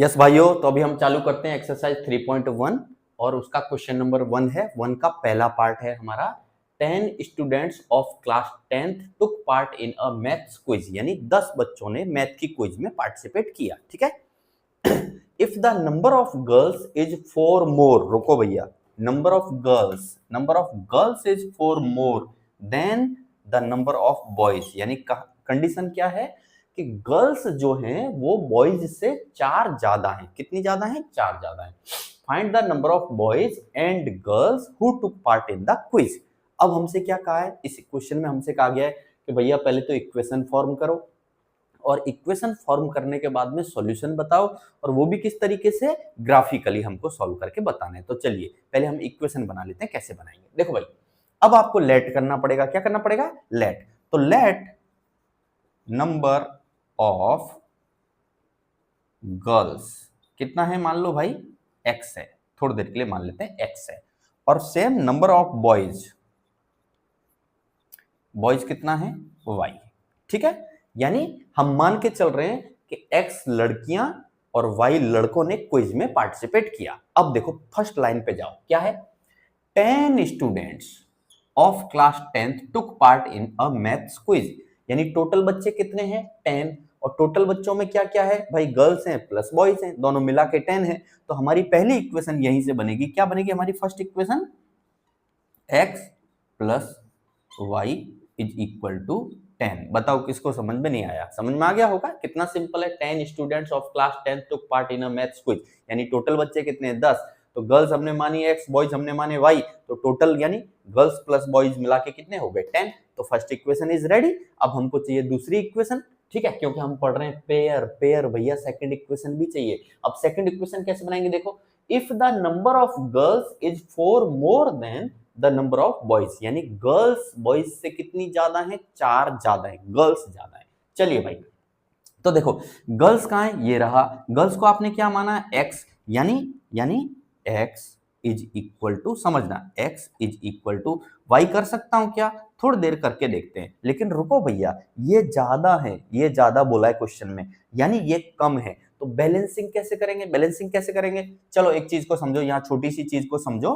Yes भाइयों, तो अभी हम चालू करते हैं एक्सरसाइज 3.1 और उसका क्वेश्चन नंबर 1 है। 1 का पहला पार्ट है हमारा 10 students of class 10th took part in a maths quiz, यानी 10 बच्चों ने मैथ की क्विज में पार्टिसिपेट किया। ठीक है। If the number of girls is 4 मोर, रुको भैया, number of girls is 4 more than the number of boys, यानी कंडीशन क्या है कि गर्ल्स जो हैं वो बॉयज से 4 ज्यादा हैं। कितनी ज्यादा हैं? 4 ज्यादा हैं। Find the number of boys and girls who took part in the quiz. अब हमसे क्या कहा है इस क्वेश्चन में? हमसे कहा गया है कि भैया पहले तो इक्वेशन फॉर्म करो और इक्वेशन फॉर्म करने के बाद में सॉल्यूशन बताओ, और वो भी किस तरीके से? ग्राफिकली हमको सॉल्व करके बताना है। तो चलिए पहले हम इक्वेशन बना लेते हैं। कैसे बनाएंगे? देखो भाई, अब आपको लेट करना पड़ेगा। क्या करना पड़ेगा? लेट। तो लेट नंबर ऑफ गर्ल्स कितना है? मान लो भाई x है, थोड़ी देर के लिए मान लेते हैं x है, और सेम नंबर ऑफ बॉयज कितना है? y। ठीक है, यानी हम मान के चल रहे हैं कि x लड़कियां और y लड़कों ने क्विज में पार्टिसिपेट किया। अब देखो फर्स्ट लाइन पे जाओ, क्या है? 10 students of class 10th took part in a maths quiz, यानी टोटल बच्चे कितने हैं? 10। और टोटल बच्चों में क्या क्या है भाई? गर्ल्स हैं प्लस बॉयज हैं, दोनों मिला के 10 है। तो हमारी पहली इक्वेशन यहीं से बनेगी। क्या बनेगी हमारी first equation? x plus y is equal to 10। बताओ किसको समझ में नहीं आया? समझ में आ गया होगा। कितना सिंपल है। 10 students of class 10 took part in a maths quiz, यानी टोटल बच्चे कितने हैं? 10। तो गर्ल्स हमने मानी x, बॉयज हमने माने y, तो टोटल यानी गर्ल्स प्लस बॉयज मिला के कितने हो गए? 10। तो फर्स्ट इक्वेशन इज रेडी। अब हमको चाहिए दूसरी इक्वेशन। ठीक है, क्योंकि हम पढ़ रहे हैं पेयर भैया, सेकंड इक्वेशन भी चाहिए। अब सेकंड इक्वेशन कैसे बनाएंगे? देखो, if the number of girls is 4 more than the number of boys, यानी गर्ल्स बॉयज से कितनी ज्यादा है? 4 ज्यादा है, गर्ल्स ज्यादा है। चलिए भाई, तो देखो गर्ल्स कहां है? ये रहा। गर्ल्स को आपने क्या माना? x, यानी x इज इक्वल टू, समझना, x is equal to y। कर सकता हूं क्या? थोड़ी देर करके देखते हैं, लेकिन रुको भैया, ये ज्यादा है, ये ज्यादा बोला है क्वेश्चन में, यानी ये कम है। तो बैलेंसिंग कैसे करेंगे? चलो एक चीज को समझो, यहां छोटी सी चीज को समझो।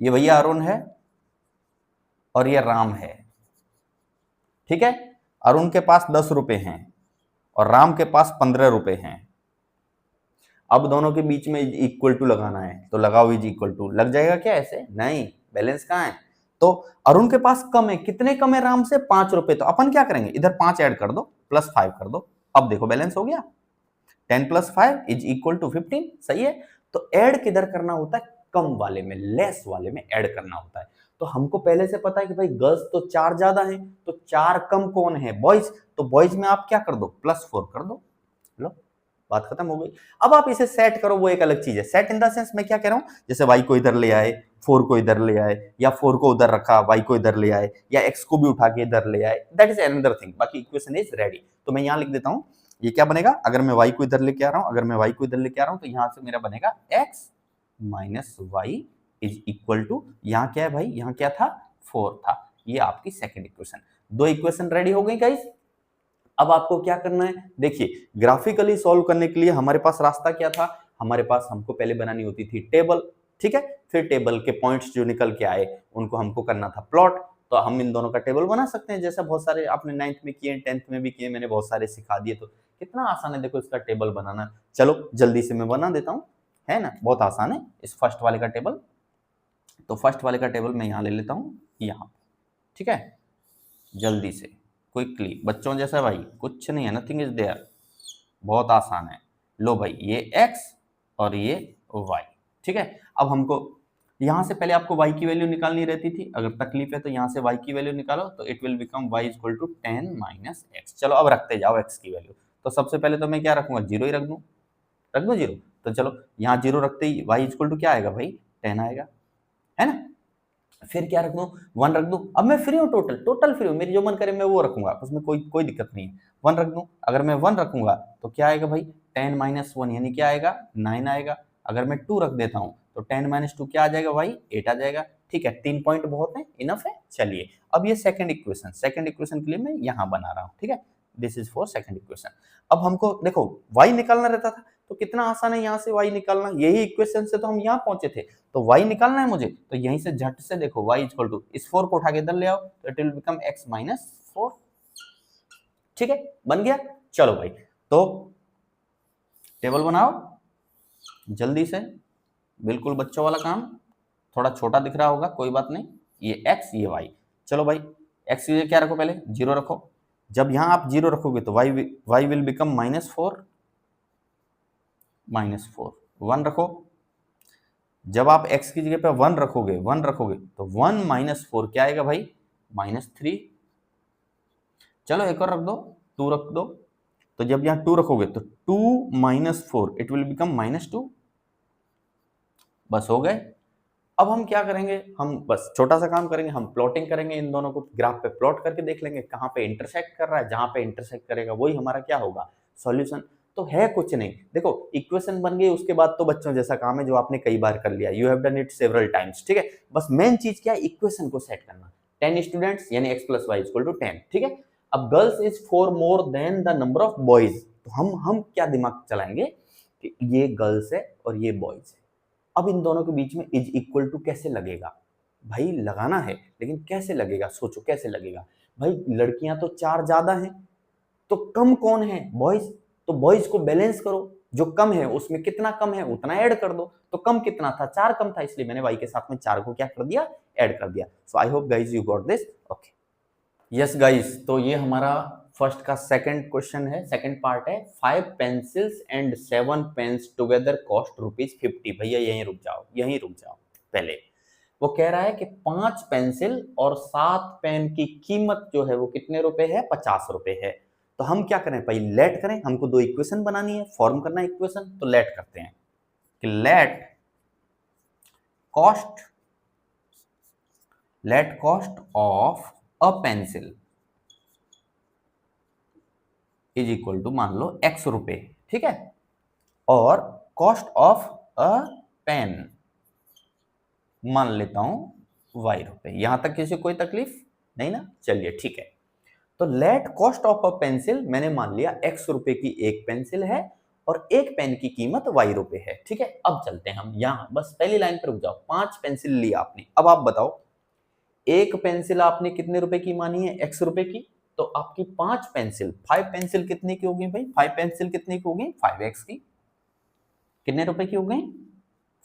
ये भैया अरुण है और ये राम है। ठीक है, अरुण के पास 10 रुपए हैं और राम के पास 15 रुपए हैं। अब दोनों के बीच में इक्वल टू लगाना है, तो लगाओ इज इक्वल टू। लग जाएगा क्या ऐसे? नहीं, बैलेंस कहां है? तो अरुण के पास कम है। कितने कम है राम से? 5 रुपए। तो अपन क्या करेंगे? इधर 5 ऐड कर दो, प्लस 5 कर दो। अब देखो बैलेंस हो गया। 10 प्लस 5 इज इक्वल टू 15। सही है। तो ऐड किधर करना होता है? कम वाले में, लेस वाले में ऐड करना होता है। तो हमको पहले से पता है कि भाई गर्ल्स तो 4 ज्यादा हैं, तो 4 कम कौन है? बॉयज। तो बॉयज में आप क्या कर दो? प्लस 4 कर दो। लो, बात खत्म हो गई। अब आप इसे सेट करो, वो एक अलग चीज है। सेट इन द सेंस मैं क्या कह रहा हूं, जैसे y को इधर ले आए, 4 को इधर ले आए, या 4 को उधर रखा, y को इधर ले आए, या x को भी उठा के इधर ले आए, दैट इज अनदर थिंग। बाकी इक्वेशन इज रेडी। तो मैं यहां लिख देता हूं, ये क्या बनेगा? अगर मैं y को इधर लेके आ रहा हूं, तो यहां से मेरा बनेगा x minus y is equal to, यहां क्या है भाई? यहां क्या था? 4 था। ये आपकी सेकंड इक्वेशन। दो इक्वेशन रेडी हो गई गाइस। अब आपको क्या करना है? देखिए, ग्राफिकली सॉल्व करने के लिए हमारे पास रास्ता क्या था? हमारे पास हमको पहले बनानी होती थी टेबल। ठीक है, फिर टेबल के पॉइंट्स जो निकल के आए उनको हमको करना था प्लॉट। तो हम इन दोनों का टेबल बना सकते हैं, जैसा बहुत सारे आपने 9th में किए, 10th में भी किए, मैंने बहुत सारे सिखा दिए। तो कितना आसान है देखो इसका टेबल बनाना। चलो जल्दी से मैं बना देता हूँ, है ना, बहुत आसान है इस फर्स्ट वाले का टेबल। तो फर्स्ट वाले का टेबल मैं यहाँ ले लेता हूँ, यहाँ। ठीक है, जल्दी से, क्विकली, बच्चों जैसा भाई कुछ नहीं है, नथिंग इज देयर, बहुत आसान है। लो भाई, ये x और ये y। ठीक है, अब हमको यहां से पहले आपको y की वैल्यू निकालनी रहती थी। अगर तकलीफ है तो यहां से y की वैल्यू निकालो, तो it will become y equal to 10 minus x। चलो अब रखते जाओ x की वैल्यू। तो सबसे पहले तो मैं क्या रखूंगा? 0 ही रख दूं 0। तो चलो यहाँ 0 रखते ही y इक्वल टू क्या आएगा भाई? 10 आएगा, है ना। फिर क्या रख दूं? 1 रख दूं। अब मैं फ्री हूं, टोटल फ्री हूं, मेरी जो मन करे मैं वो रखूंगा, उसमें कोई दिक्कत नहीं है। 1 रख दूं। अगर मैं 1 रखूंगा तो क्या आएगा भाई? 10 माइनस 1 यानी क्या आएगा? 9 आएगा। अगर मैं 2 रख देता हूं तो 10 माइनस 2 क्या आ जाएगा भाई? 8 आ जाएगा। ठीक है, 3 पॉइंट बहुत है, इनफ है। चलिए अब ये सेकंड इक्वेशन के लिए मैं यहां बना रहा हूं। ठीक है, this is for second equation. अब हमको देखो y निकालना रहता था, तो कितना आसान है यहाँ से y निकालना, यही इक्वेशन से तो हम यहाँ पहुंचे थे, तो y निकालना है मुझे, तो यहीं से झट से देखो y इक्वल टू इस 4 को उठा के इधर ले आओ, तो it will become x minus 4। ठीक है, बन गया। चलो भाई, तो टेबल बनाओ जल्दी से, बिल्कुल बच्चों वाला काम, थोड़ा छोटा दिख रहा होगा, कोई बात नहीं, ये x ये y। चलो भाई, x की जगह क्या रखो, पहले 0 रखो, जब यहां आप 0 रखोगे तो y विल बिकम -4, 1 रखो, जब आप x की जगह पे 1 रखोगे तो 1 -4 क्या आएगा भाई, -3। चलो एक और रख दो, 2 रख दो, तो जब यहाँ 2 रखोगे तो 2 - 4 इट विल बिकम -2। बस हो गए। अब हम क्या करेंगे, हम बस छोटा सा काम करेंगे, हम प्लॉटिंग करेंगे, इन दोनों को ग्राफ पे प्लॉट करके देख लेंगे कहाँ पे इंटरसेक्ट कर रहा है, जहां पे इंटरसेक्ट करेगा वही हमारा क्या होगा, सॉल्यूशन। तो है कुछ नहीं, देखो इक्वेशन बन गई, उसके बाद तो बच्चों जैसा काम है जो आपने कई बार कर लिया, you have done it several times. ठीक है, बस मेन चीज क्या है, इक्वेशन को सेट करना। 10 स्टूडेंट्स यानी x + y = 10। ठीक है, अब girls is 4 more than the number of boys, तो हम क्या दिमाग चलाएंगे कि ये गर्ल्स है और ये बॉयज है। अब इन दोनों के बीच में इज इक्वल टू कैसे लगेगा, भाई लगाना है, लेकिन कैसे लगेगा, सोचो कैसे लगेगा। भाई लड़कियां तो 4 ज्यादा हैं, तो कम कौन है, बॉयज, तो बॉयज को बैलेंस करो, जो कम है उसमें कितना कम है उतना ऐड कर दो, तो कम कितना था, 4 कम था, इसलिए मैंने y के साथ में 4 को क्या कर दिया, ऐड कर दिया। So I hope guys you got this. Okay, yes guys, तो ये हमारा फर्स्ट का सेकंड क्वेश्चन है, सेकंड पार्ट है। 5 pencils and 7 pens together cost ₹50। भैया यहीं रुक जाओ पहले। वो कह रहा है कि 5 पेंसिल और 7 पेन की कीमत जो है वो कितने रुपए है, 50 रुपए है। तो हम क्या करें भाई, लेट करें, हमको 2 इक्वेशन बनानी है, फॉर्म करना है इक्वेशन, तो लेट करते हैं कि let cost of a pencil is equal to मान लो x रुपए। ठीक है, और कॉस्ट ऑफ अ पेन मान लेता हूं y रुपए। यहां तक किसी कोई तकलीफ नहीं ना, चलिए ठीक है। तो late cost of a pencil मैंने मान लिया x रुपए की एक पेंसिल है और एक पेन की कीमत y रुपए है। ठीक है, अब चलते हैं हम यहां, बस पहली लाइन पर रुक जाओ। 5 पेंसिल ली आपने, अब आप बताओ एक पेंसिल आपने कितने रुपए की मानी है, x रुपए की, तो आपकी 5 पेंसिल, 5 पेंसिल कितने की होगी भाई, 5 पेंसिल कितने की होगी, 5x की, कितने रुपए की हो गई,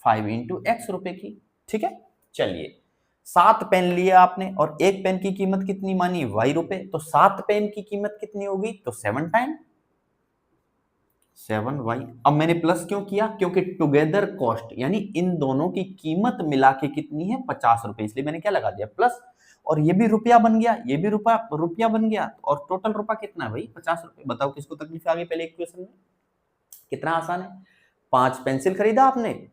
5 × x रुपए की। ठीक है, चलिए 7 पेन लिए आपने और एक पेन की कीमत कितनी मानी, y रुपए, तो 7 पेन की कीमत कितनी होगी, तो 7 टाइम 7y। अब मैंने प्लस क्यों किया, क्योंकि टुगेदर कॉस्ट यानी इन दोनों की कीमत मिला के कितनी है, 50 रुपए, इसलिए मैंने क्या लगा दिया, प्लस, और ये भी रुपया बन गया, ये भी रुपया बन गया, और टोटल रुपया कितना है भाई, 50 रुपए। बताओ किसको तकलीफ आ गई पहले इक्वेशन में, कितना आसान है। 5 पेंसिल खरीदा आपने,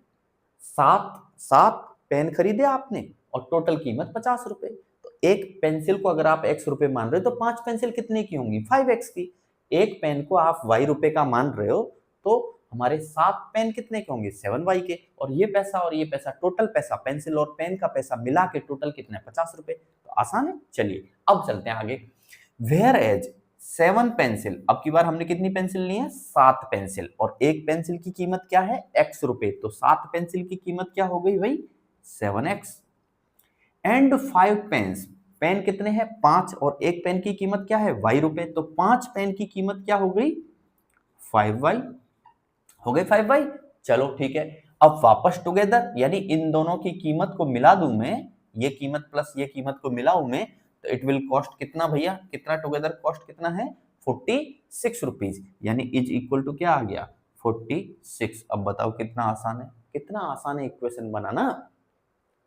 7 पेन खरीदे आपने, और टोटल कीमत 50 रुपए। तो एक पेंसिल को अगर आप x रुपए मान रहे हो तो 5 पेंसिल कितने की होंगी, 5x की। एक पेन को आप y रुपए का मान रहे हो तो हमारे 7 पेन कितने के होंगे, 7y के, और ये पैसा टोटल पैसा, पेंसिल और पेन का पैसा मिला के टोटल कितना है, 50 रुपए। तो आसान है, चलिए अब चलते हैं आगे। वेयर एज 7 पेंसिल, अब की बार हमने कितनी पेंसिल ली है, 7 पेंसिल, और एक पेंसिल की कीमत क्या है, x रुपए, तो 7 पेंसिल की कीमत क्या हो गई भाई, 7x। एंड 5 पेन्स, पेन कितने हैं, 5, और एक पेन की कीमत क्या है, y रुपए, तो 5 पेन की कीमत क्या हो गई, 5y, हो गई 5y। चलो ठीक है, अब वापस टुगेदर यानी इन दोनों की कीमत को मिला दूं मैं, ये कीमत प्लस ये कीमत को मिलाऊं मैं, तो इट विल कॉस्ट कितना भैया, कितना टुगेदर कॉस्ट कितना है, 46 रुपीज, यानी इज इक्वल टू क्या आ गया, 46। अब बताओ कितना आसान है इक्वेशन बनाना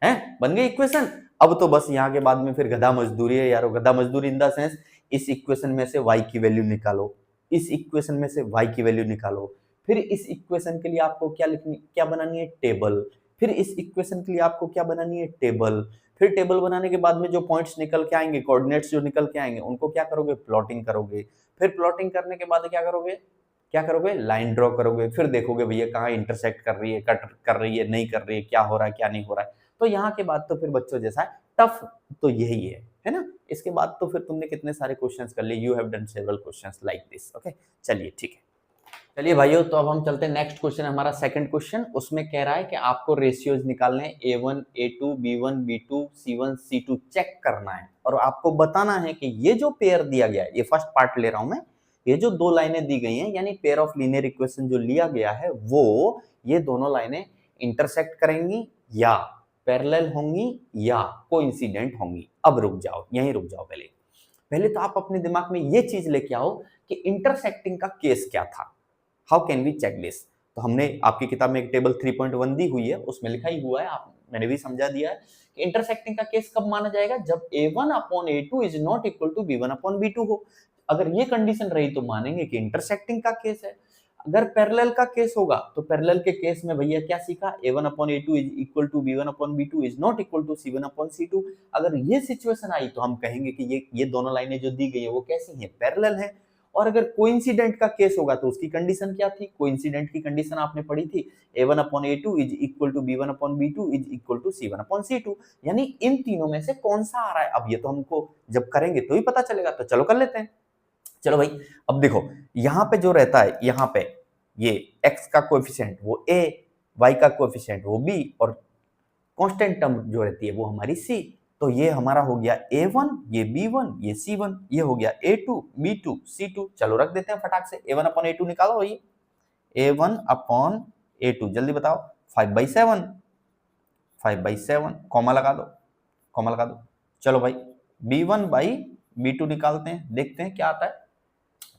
है, बन गई इक्वेशन। अब तो बस यहाँ के बाद में फिर गधा मजदूरी है यार, गधा मजदूरी इन द सेंस, इस इक्वेशन में से y की वैल्यू निकालो, इस इक्वेशन में से y की वैल्यू निकालो, फिर इस इक्वेशन के लिए आपको क्या बनानी है, टेबल, फिर इस इक्वेशन के लिए आपको क्या बनानी है, टेबल, फिर टेबल बनाने के बाद में जो पॉइंट्स निकल के आएंगे, कोऑर्डिनेट्स जो निकल के आएंगे, उनको क्या करोगे, प्लॉटिंग करोगे, फिर प्लॉटिंग करने के बाद क्या करोगे, लाइन ड्रॉ करोगे, फिर देखोगे भैया कहाँ इंटरसेक्ट कर रही है, कट कर रही है, नहीं कर रही है, क्या हो रहा है क्या नहीं हो रहा है। तो यहाँ के बाद तो फिर बच्चों जैसा है, टफ तो यही है है ना। इसके बाद तो फिर तुमने कितने सारे क्वेश्चंस कर लिए, you have done several questions like this. Okay, चलिए ठीक है। चलिए भाइयों, तो अब हम चलते हैं नेक्स्ट क्वेश्चन, हमारा सेकंड क्वेश्चन। उसमें कह रहा है कि आपको रेशियोज निकालने हैं, A1 A2 B1 B2 C1 C2 check करना है और आपको बताना है कि ये जो पेयर दिया गया है, ये फर्स्ट पार्ट ले रहा हूं मैं, ये जो दो लाइनें दी गई हैं यानी पेयर ऑफ लीनियर इक्वेशन जो लिया गया है वो ये दोनों लाइनें इंटरसेक्ट करेंगी या पैरेलल होंगी या कोइंसिडेंट होंगी। अब रुक जाओ, यहीं रुक जाओ। पहले पहले तो आप अपने दिमाग में ये चीज लेके आओ कि इंटरसेक्टिंग का केस क्या था। How can we check this? तो हमने आपकी किताब में एक टेबल 3.1 दी हुई है, उसमें लिखा ही हुआ है, मैंने भी समझा दिया है कि इंटरसेक्टिंग का केस कब माना जाएगा, जब A1 upon A2 is not equal to B1 upon B2 हो। अगर ये कंडीशन रही तो मानेंगे कि इंटरसेक्टिंग का केस है। अगर पैरेलल का केस होगा तो पैरेलल के केस में भैया क्या सीखा, A1 upon A2 is equal to B1 upon B2 is not equal to C1 upon C2। अगर ये सिचुएशन आई तो हम कहेंगे कि ये दोनों लाइनें जो दी गई है वो कैसी हैं, पैरेलल हैं। और अगर कोइंसिडेंट का केस होगा तो उसकी कंडीशन क्या थी, कोइंसिडेंट की कंडीशन आपने पढ़ी थी, A1 upon A2 is equal to B1 upon B2 is equal to C1 upon C2। यानी इन तीनों में से कौन सा आ रहा है, अब ये तो हमको जब करेंगे तो ही पता चलेगा। तो चलो कर लेते हैं। चलो भाई, अब देखो यहां पे जो रहता है, यहां पे ये x का कोएफिशिएंट वो a, y का कोएफिशिएंट वो b और कांस्टेंट टर्म जो रहती है वो हमारी c। तो ये हमारा हो गया A1, ये B1, ये C1, ये हो गया A2 B2 C2। चलो रख देते हैं फटाक से, A1 अपॉन A2 निकालो भाई, A1 अपॉन A2 जल्दी बताओ, 5/7, 5/7 कॉमा लगा दो, कॉमा लगा दो। चलो भाई B1/B2 निकालते हैं, देखते हैं क्या आता है।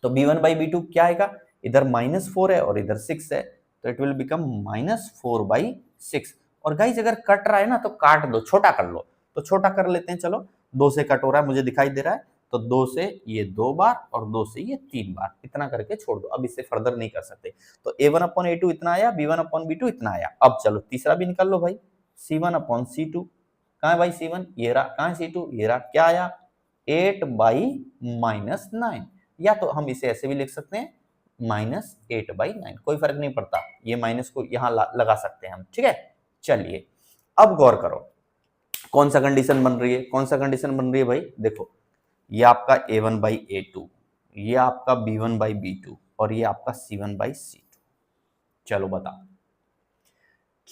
तो B1/B2 क्या आएगा, इधर -4 है और इधर 6 है, तो इट विल बिकम -4/6। और गाइस अगर कट रहा है ना तो काट दो, छोटा कर लो, तो छोटा कर लेते हैं। चलो 2 से कट हो रहा है, मुझे दिखाई दे रहा है, तो 2 से ये 2 बार और 2 से ये 3 बार, इतना करके छोड़ दो, अब इससे फर्दर नहीं कर सकते। तो A1 अपॉन A2 इतना आया, B1 अपॉन B2 इतना आया। अब चलो तीसरा भी निकाल लो भाई, C1 अपॉन C2, कहाँ है भाई C1, ये रहा, कहाँ है C2, ये रहा, क्या आया 8/-9, या तो हम इसे ऐसे भी लिख सकते हैं -8/9, कोई फर्क नहीं पड़ता, ये माइनस को यहाँ लगा सकते हैं हम, ठीक है। चलिए अब गौर करो कौन सा कंडीशन बन रही है, कौन सा कंडीशन बन रही है भाई, देखो ये आपका A1/A2, ये आपका B1/B2 और ये आपका C1/C2। चलो बताओ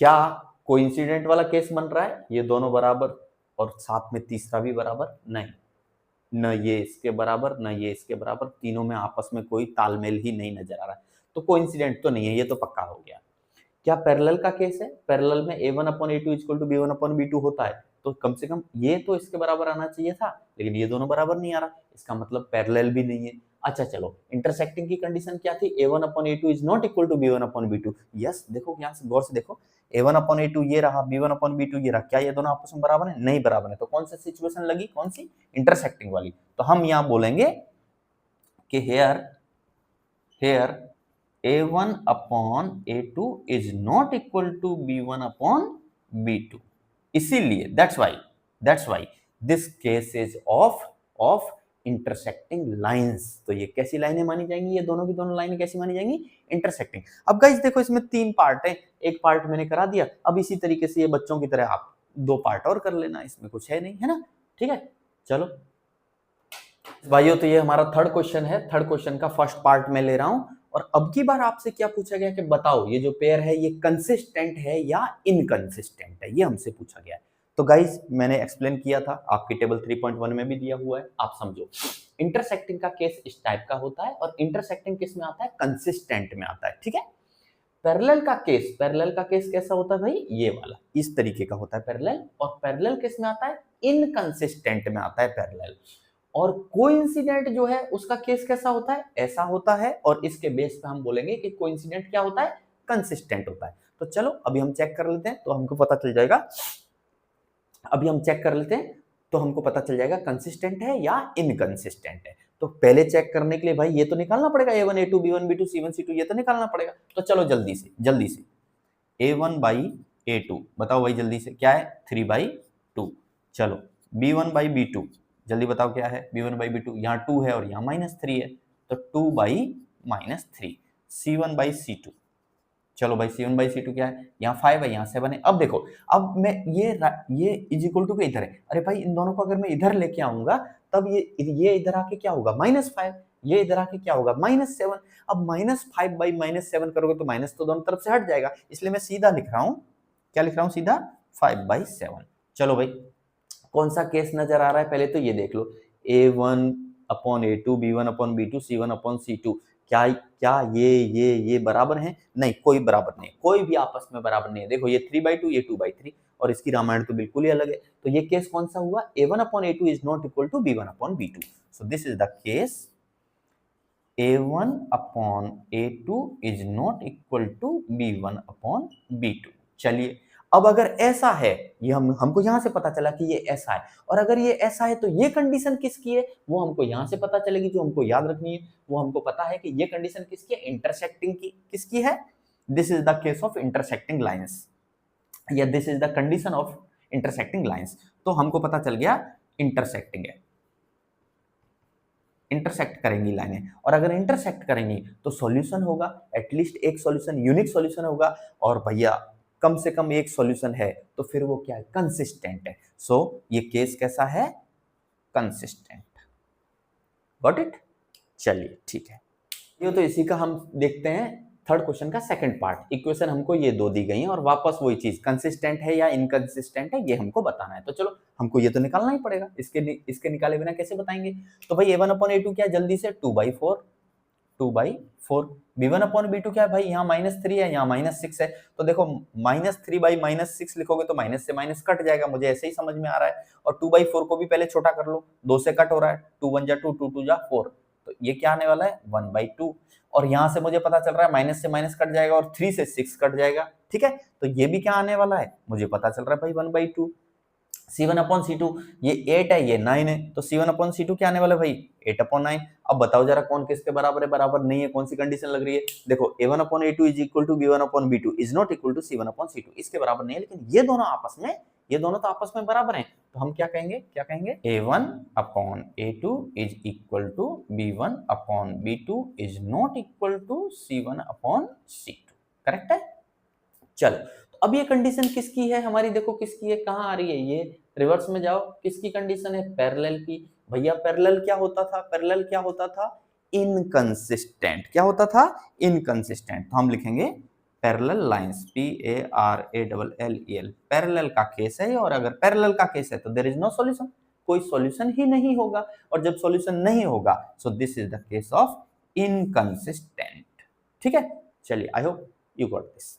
क्या कोइंसिडेंट वाला केस बन रहा है, ये दोनों बराबर और साथ में तीसरा भी बराबर, नहीं, न ये इसके बराबर न ये इसके बराबर, तीनों में आपस में कोई तालमेल ही नहीं नजर आ रहा है, तो कोइंसिडेंट तो नहीं है, ये तो पक्का हो गया। क्या पैरेलल का केस है, पैरेलल में A1 upon A2 equal to B1 upon B2 होता है, तो कम से कम ये तो इसके बराबर आना चाहिए था, लेकिन ये दोनों बराबर नहीं आ रहा, इसका मतलब पैरेलल भी नहीं है। अच्छा चलो, इंटरसेक्टिंग की कंडीशन क्या थी, A1 upon A2 is not equal to B1 upon B2। Yes, देखो यहाँ से गौर से देखो, A1 अपॉन A2 ये रहा, B1 अपॉन B2 ये रहा, क्या ये दोनों आपस में बराबर है, नहीं बराबर है, तो कौन सी सिचुएशन लगी, कौन सी, इंटरसेक्टिंग वाली। तो हम यहाँ बोलेंगे कि hair A1 upon A2 is not equal to B1 upon B2। इसीलिए that's why this case is of intersecting lines। तो ये कैसी लाइनें मानी जाएंगी, ये दोनों की दोनों लाइनें कैसी मानी जाएंगी, इंटरसेक्टिंग। अब गाइस देखो इसमें 3 पार्ट है, एक पार्ट मैंने करा दिया, अब इसी तरीके से ये बच्चों की तरह आप 2 पार्ट और कर लेना, इसमें कुछ है नहीं, है ना, ठीक है। चलो भाइयों, तो ये हमारा थर्ड क्वेश्चन है, थर्ड क्वेश्चन का फर्स्ट पार्ट मैं ले रहा हूं। और अब की बार आपसे क्या पूछा गया कि बताओ ये जो पेयर है ये कंसिस्टेंट है या इनकंसिस्टेंट है, ये हमसे पूछा गया है। तो गाइस मैंने एक्सप्लेन किया था, आपकी टेबल 3.1 में भी दिया हुआ है, आप समझो। इंटरसेक्टिंग का केस इस टाइप का होता है और इंटरसेक्टिंग किस में आता है, कंसिस्टेंट में आता है, ठीक है। पैरेलल का केस कैसा होता है भाई, ये वाला इस तरीके का होता है पैरेलल, और पैरेलल किस में आता है, इनकंसिस्टेंट में आता है पैरेलल। और कोइंसिडेंट जो है उसका केस कैसा होता है, ऐसा होता है, और इसके बेस पे हम बोलेंगे कि कोइंसिडेंट क्या होता है, कंसिस्टेंट होता है। तो चलो अभी हम चेक कर लेते हैं, तो हमको पता चल जाएगा, अभी हम चेक कर लेते हैं तो हमको पता चल जाएगा कंसिस्टेंट है या इनकंसिस्टेंट है। तो पहले चेक करने के लिए भाई ये तो निकालना पड़ेगा, A1 A2 B1 B2 C1 C2, ये तो निकालना पड़ेगा। तो चलो जल्दी से A1/A2 बताओ भाई जल्दी से, क्या है 3/2। चलो B1/B2 जल्दी बताओ क्या है, B1/B2 यहाँ 2 है और यहाँ -3 है, तो 2/-3। C1/C2 चलो भाई C1/C2 क्या है, यहाँ 5 है, यहाँ 7 है। अब देखो, अब मैं ये इज इक्वल टू के इधर है, अरे भाई इन दोनों को अगर मैं इधर लेके आऊंगा तब ये इधर आके क्या होगा, -5, ये इधर आके क्या होगा, -7। अब -5/-7 करोगे तो माइनस तो दोनों तरफ से हट जाएगा, इसलिए मैं सीधा लिख रहा हूँ, क्या लिख रहा हूँ, सीधा 5/7। चलो भाई, कौन सा केस नजर आ रहा है, पहले तो ये देख लो, A1/A2, B1/B2, C1/C2, क्या क्या ये बराबर हैं? नहीं, कोई बराबर नहीं, कोई भी आपस में बराबर नहीं है। देखो ये 3/2, ये 2/3, और इसकी रामायण तो बिल्कुल ही अलग है। तो ये केस कौन सा हुआ, A1/A2 is not equal to B1/B2। So this is the case A1/A2 is not equal to B1/B2। चलिए, अब अगर ऐसा है, ये हमको यहां से पता चला कि ये ऐसा है, और अगर ये ऐसा है तो ये कंडीशन किसकी है, वो हमको यहां से पता चलेगी, जो हमको याद रखनी है। वो हमको पता है कि ये कंडीशन किसकी है, इंटरसेक्टिंग की। किसकी है, this is the case of intersecting lines, या this is the condition of intersecting lines. तो हमको पता चल गया इंटरसेक्टिंग है, इंटरसेक्ट करेंगी लाइनें, और अगर इंटरसेक्ट करेंगी तो सॉल्यूशन होगा, एटलीस्ट एक सॉल्यूशन, यूनिक सॉल्यूशन होगा, और भैया कम से कम एक सॉल्यूशन है तो फिर वो क्या है, कंसिस्टेंट है। सो ये केस कैसा है, कंसिस्टेंट। Got it. चलिए ठीक है, ये तो इसी का हम देखते हैं थर्ड क्वेश्चन का सेकंड पार्ट। इक्वेशन हमको ये दो दी गई हैं और वापस वही चीज, कंसिस्टेंट है या इनकंसिस्टेंट है, ये हमको बताना है। तो चलो, हमको ये तो निकालना ही पड़ेगा, इसके निकाले बिना कैसे बताएंगे। तो भाई A1/A2 क्या है, जल्दी से 2/4, 2/4। B1/B2 क्या है भाई, यहाँ -3 है, यहाँ -6 है, तो देखो -3/-6 लिखोगे तो माइनस से माइनस कट जाएगा, मुझे ऐसे ही समझ में आ रहा है। और 2/4 को भी पहले छोटा कर लो, 2 से कट हो रहा है, 2 1 जा 2, 2 2 जा 4, तो ये क्या आने वाला है, 1/2। और यहां से मुझे पता चल रहा है माइनस से माइनस कट जाएगा और 3 से 6 कट जाएगा, ठीक है। तो ये भी क्या आने वाला है, मुझे पता चल रहा है भाई 1/2। C1/C2, ये 8 है, ये 9 है, तो C1/C2 क्या आने वाला है भाई, 8/9। अब बताओ जरा कौन किसके बराबर है, बराबर नहीं है, कौन सी कंडीशन लग रही है। देखो A1/A2 is equal to B1/B2 is not equal to C1/C2, इसके बराबर नहीं है, लेकिन ये दोनों तो आपस में बराबर हैं, तो हम क्या कहेंगे, A1/A2 is equal to B1/B2 is not equal to C1/C2। Correct है। चलो, तो अब ये कंडीशन किसकी है हमारी, देखो किसकी है, कहाँ आ रही है, ये रिवर्स में जाओ, किसकी कंडीशन है, पैरेलल की। भैया पैरेलल क्या होता था, इनकंसिस्टेंट। क्या होता था, इनकंसिस्टेंट। तो हम लिखेंगे पैरेलल लाइंस, PARALLEL, पैरेलल का केस है, और अगर पैरेलल का केस है तो देयर इज नो सॉल्यूशन, कोई सॉल्यूशन ही नहीं होगा, और जब सॉल्यूशन नहीं होगा सो this is the case of inconsistent. ठीक है, चलिए, I hope you got this.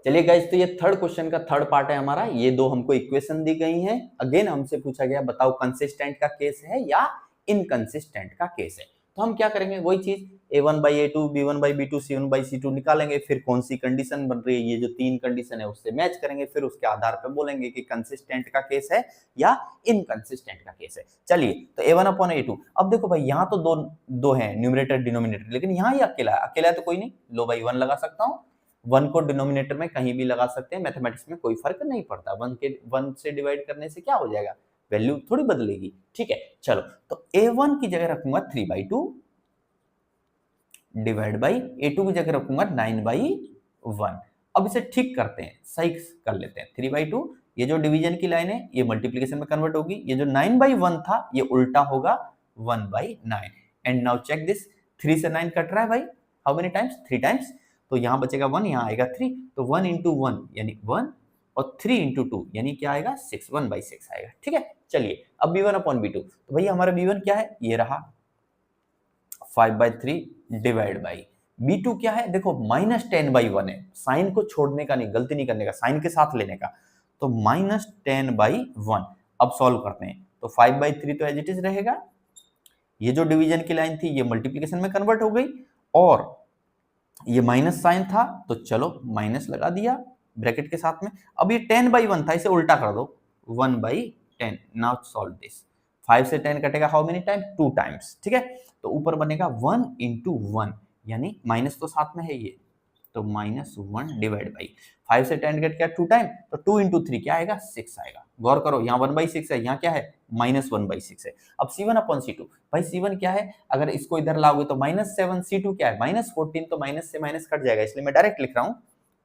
चलिए गाइस, तो ये थर्ड क्वेश्चन का थर्ड पार्ट है हमारा। ये दो हमको इक्वेशन दी गई हैं, अगेन हमसे पूछा गया बताओ कंसिस्टेंट का केस है या इनकंसिस्टेंट का केस है। तो हम क्या करेंगे, वही चीज, A1/A2, B1/B2, C1/C2 निकालेंगे, फिर कौन सी कंडीशन बन रही है, ये जो तीन कंडीशन है उससे मैच करेंगे, फिर उसके आधार पर बोलेंगे कि कंसिस्टेंट का केस है या इनकंसिस्टेंट का केस है। चलिए, तो A1/A2, अब देखो भाई यहाँ तो दो हैं, न्यूमरेटर डिनोमिनेटर, लेकिन यहाँ ही अकेला है तो कोई नहीं, लो भाई 1 लगा सकता हूँ। 1 को डिनोमिनेटर में कहीं भी लगा सकते हैं, मैथमेटिक्स में कोई फर्क नहीं पड़ता, 1 से डिवाइड करने से क्या हो जाएगा, वैल्यू थोड़ी बदलेगी। ठीक है, चलो, तो A1 की जगह रखूंगा 3/2 डिवाइड बाई A2 की जगह रखूंगा 9/1। अब इसे ठीक करते हैं, सही कर लेते हैं। 3/2, ये जो डिवीजन की लाइन है ये मल्टीप्लिकेशन में कन्वर्ट होगी, ये जो 9/1 था ये उल्टा होगा 1/9। एंड नाउ चेक दिस, 3 से 9 कट रहा है भाई, हाउ मेनी टाइम्स, 3 टाइम्स, तो यहाँ बचेगा 1, यहाँ आएगा 3, तो 1 इंटू 1 यानी 1, और 3 इंटू 2 यानी क्या आएगा, 6, 1/6 आएगा। ठीक है, चलिए, अब B1/B2, तो भैया हमारा B1 क्या है, ये रहा 5/3 डिवाइड बाई B2 क्या है, देखो -10/1 है, साइन को छोड़ने का नहीं, गलती नहीं करने का, साइन के साथ लेने का, तो -10/1। अब सॉल्व करते हैं, तो 5/3 तो एज इट इज रहेगा, ये जो डिवीजन की लाइन थी ये मल्टीप्लिकेशन में कन्वर्ट हो गई, और ये माइनस साइन था तो चलो माइनस लगा दिया ब्रैकेट के साथ में। अब ये 10/1 था, इसे उल्टा कर दो, 1/10। नाउ सॉल्व दिस, 5 से 10 कटेगा हाउ मेनी टाइम, 2 टाइम्स। ठीक है, तो ऊपर बनेगा 1 इंटू 1, यानी माइनस तो साथ में है ये, तो -1 डिवाइड बाई 5 से 10 कट गया 2 टाइम, तो 2 इंटू 3 क्या आएगा, 6 आएगा। गौर करो, यहाँ 1/6 है, यहाँ क्या है, -1/6 है। अब C1/C2, भाई C1 क्या है, अगर इसको इधर लाओगे तो -7, C2 क्या है, -14, तो माइनस से माइनस कट जाएगा, इसलिए मैं डायरेक्ट लिख रहा हूँ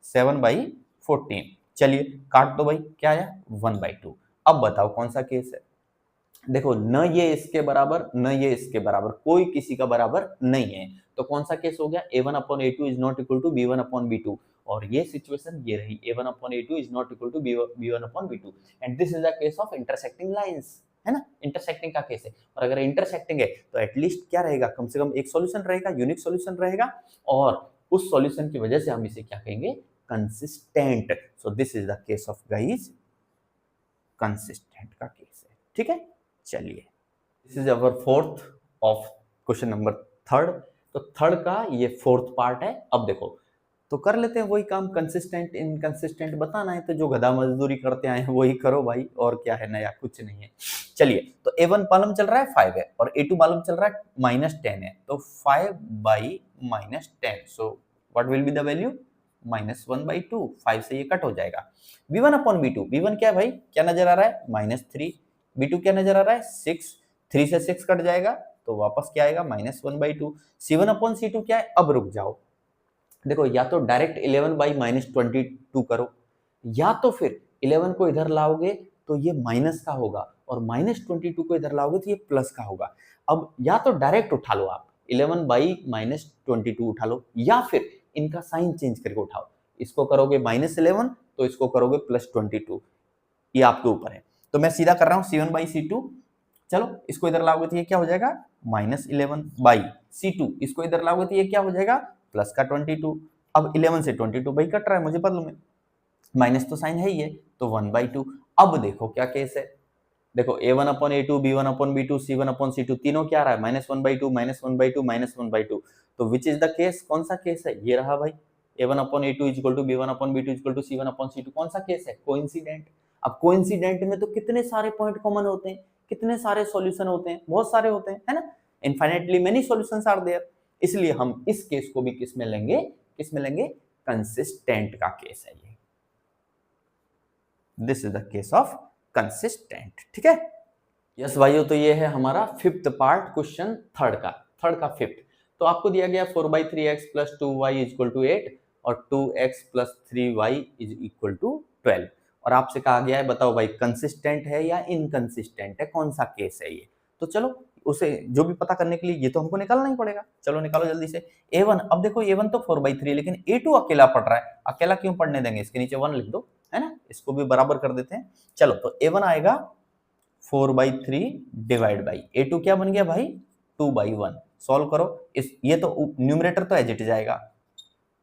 7/14। चलिए काट दो भाई, क्या आया 1/2। अब बताओ कौन सा केस है। देखो न ये इसके बराबर न ये इसके बराबर, कोई किसी का बराबर नहीं है, तो कौन सा केस हो गया, a1/a2 is not equal to b1/b2। और ये सिचुएशन ये रही, a1/a2 is not equal to b1/b2 and this is the case of intersecting lines, है ना, इंटरसेक्टिंग का केस है। और अगर इंटरसेक्टिंग है तो एटलीस्ट क्या रहेगा, कम से कम एक सॉल्यूशन रहेगा, यूनिक सॉल्यूशन रहेगा, और उस सॉल्यूशन की वजह से हम इसे क्या कहेंगे, consistent. So this is the case of guys consistent का केस है, ठीक है। चलिए this is our fourth of question number third. तो थर्ड का ये फोर्थ पार्ट है। अब देखो तो कर लेते हैं वही काम, कंसिस्टेंट इनकंसिस्टेंट बताना है तो जो गधा मजदूरी करते आए हैं वही करो भाई, और क्या है, नया कुछ नहीं है। चलिए तो a1 मालूम चल रहा है 5 है और a2 मालूम चल रहा है -10 है, तो 5/-10, so what will be the value, -1/2। 5 से ये कट हो जाएगा। b1/b2, b1 क्या है भाई, क्या नजर आ रहा है, -3, b2 क्या नजर आ रहा है, 6, 3 से 6 कट जाएगा तो वापस क्या आएगा, -1/2। c1/c2 क्या है, अब रुक जाओ, देखो या तो डायरेक्ट 11/-22 करो, या तो फिर 11 को इधर लाओगे तो ये माइनस का होगा, और -22 को इधर लाओगे तो ये प्लस का होगा। अब या तो डायरेक्ट उठा लो आप, 11/-22 उठा लो, या फिर इनका साइन चेंज करके उठाओ, इसको करोगे -11 तो इसको करोगे +22, ये आपके ऊपर है। तो मैं सीधा कर रहा हूँ c1/c2, चलो इसको इधर लाओगे तो ये क्या हो जाएगा, -11/c2, इसको इधर लाओगे तो ये क्या हो जाएगा, प्लस का 22। अब 11 से 22 भाई कट रहा है, मुझे मालूम है, माइनस तो साइन है ही है, तो 1/2। अब देखो क्या केस है, देखो a1/a2, b1/b2, c1/c2 तीनों क्या आ रहा है, -1/2, -1/2, -1/2। तो विच इज द केस, कौन सा केस है, ये रहा भाई, a1/a2 is equal to b1/b2 is equal to c1/c2, कौन सा केस है, कोइंसिडेंट। अब कोइंसिडेंट में तो कितने सारे पॉइंट कॉमन होते हैं, कितने सारे सॉल्यूशन होते हैं, बहुत सारे होते हैं, है ना, infinitely many solutions are there. इसलिए हम इस केस को भी किस में लेंगे, किस में लेंगे, कंसिस्टेंट का केस है ये, this is the case of consistent, ठीक है। यस भाइयों, तो ये है हमारा फिफ्थ पार्ट क्वेश्चन थर्ड का फिफ्थ। तो आपको दिया गया 4/3x + 2y = 8 और 2x + 3y = 12, और आपसे कहा गया है बताओ भाई कंसिस्टेंट है या इनकंसिस्टेंट है, कौन सा केस है ये। तो चलो उसे जो भी पता करने के लिए ये तो हमको निकालना ही पड़ेगा, चलो निकालो जल्दी से। a1, अब देखो a1 तो 4/3 लेकिन a2 अकेला पढ़ रहा है, अकेला क्यों पढ़ने देंगे, इसके नीचे 1 लिख दो, है ना, इसको भी बराबर कर देते हैं। चलो तो a1 आएगा 4/3 डिवाइड बाई a2 क्या बन गया भाई, 2/1। सॉल्व करो, इस ये तो न्यूमरेटर तो एज इट जाएगा,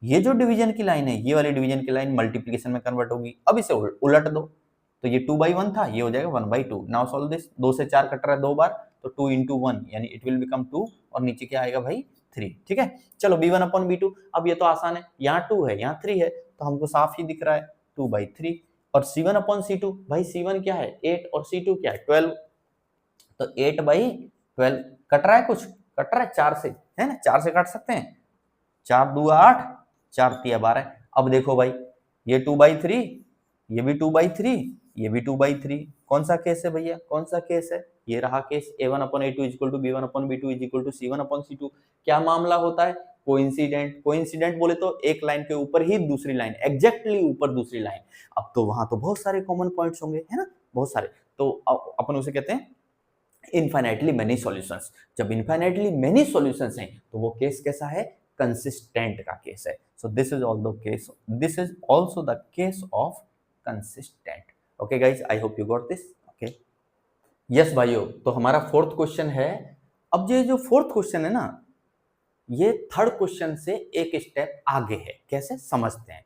ये जो डिवीजन की लाइन है, ये वाली डिवीजन की लाइन मल्टीप्लिकेशन में कन्वर्ट होगी। अब इसे उलट दो, तो ये 2/1 था, ये हो जाएगा 1/2। नाउ सॉल्व दिस, 2 से 4 कट रहा है 2 बार, तो 2 × 1 यानी इट विल बिकम 2, और नीचे क्या आएगा भाई 3, ठीक है। चलो b1/b2, अब ये तो आसान है, यहाँ 2 है यहाँ 3 है, तो हमको साफ ही दिख रहा है 2/3। और c1/c2, भाई c1 क्या है 8 और c2 क्या है 12, तो 8/12 कट रहा है, कुछ कट रहा है 4 से, है ना, 4 से काट सकते हैं, 4 2 8, 4 3 12। अब देखो भाई ये 2/3, ये भी 2/3, ये भी 2/3, कौन सा केस है भैया, कौन सा केस है, ये रहा केस a1/a2 = b1/b2 = c1/c2। क्या मामला होता है, कोइंसिडेंट। कोइंसिडेंट बोले तो एक लाइन के ऊपर ही दूसरी लाइन, एग्जैक्टली ऊपर दूसरी लाइन। अब तो वहां तो बहुत सारे कॉमन पॉइंट्स होंगे, है ना, बहुत सारे, तो अपन उसे कहते हैं इनफाइनाइटली मेनी सॉल्यूशंस। जब इनफाइनाइटली मेनी सॉल्यूशंस हैं तो वो केस कैसा है, कंसिस्टेंट का केस है। सो this is also the case of consistent. Okay guys, I hope you got this. Okay yes भाइयों, तो हमारा फोर्थ क्वेश्चन है। अब ये जो फोर्थ क्वेश्चन है ना, ये थर्ड क्वेश्चन से एक स्टेप आगे है, कैसे समझते हैं।